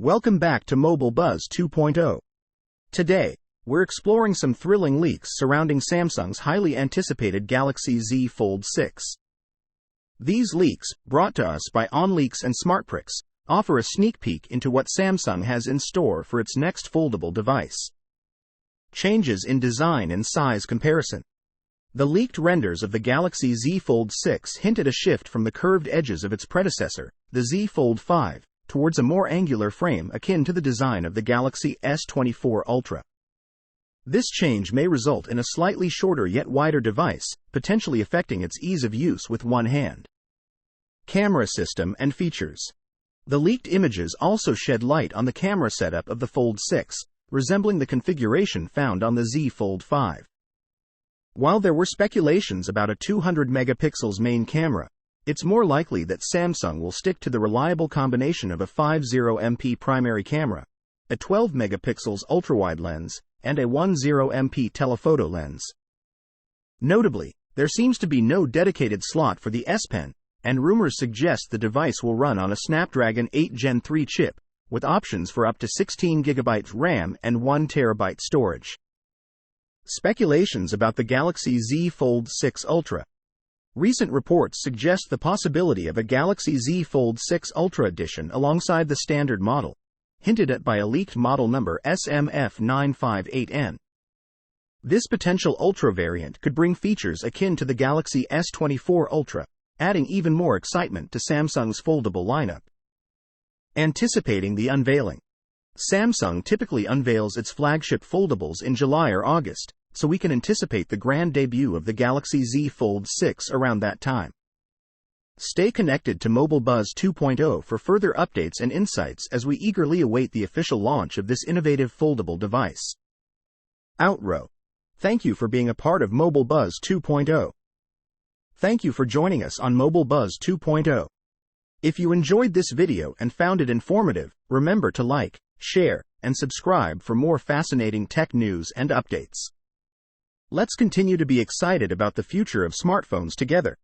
Welcome back to Mobile Buzz 2.0. Today, we're exploring some thrilling leaks surrounding Samsung's highly anticipated Galaxy Z Fold 6. These leaks, brought to us by OnLeaks and SmartPrix, offer a sneak peek into what Samsung has in store for its next foldable device. Changes in design and size comparison. The leaked renders of the Galaxy Z Fold 6 hint at a shift from the curved edges of its predecessor, the Z Fold 5, towards a more angular frame akin to the design of the Galaxy S24 Ultra. This change may result in a slightly shorter yet wider device, potentially affecting its ease of use with one hand. Camera system and features. The leaked images also shed light on the camera setup of the Fold 6, resembling the configuration found on the Z Fold 5. While there were speculations about a 200-megapixels main camera, it's more likely that Samsung will stick to the reliable combination of a 50MP primary camera, a 12-megapixels ultrawide lens, and a 10MP telephoto lens. Notably, there seems to be no dedicated slot for the S Pen, and rumors suggest the device will run on a Snapdragon 8 Gen 3 chip, with options for up to 16GB RAM and 1TB storage. Speculations about the Galaxy Z Fold 6 Ultra. Recent reports suggest the possibility of a Galaxy Z Fold 6 Ultra edition alongside the standard model, hinted at by a leaked model number SMF958N. This potential Ultra variant could bring features akin to the Galaxy S24 Ultra, adding even more excitement to Samsung's foldable lineup. Anticipating the unveiling. Samsung typically unveils its flagship foldables in July or August, so we can anticipate the grand debut of the Galaxy Z Fold 6 around that time. Stay connected to Mobile Buzz 2.0 for further updates and insights as we eagerly await the official launch of this innovative foldable device. Outro. Thank you for being a part of Mobile Buzz 2.0. Thank you for joining us on Mobile Buzz 2.0. If you enjoyed this video and found it informative, remember to like, share, and subscribe for more fascinating tech news and updates. Let's continue to be excited about the future of smartphones together.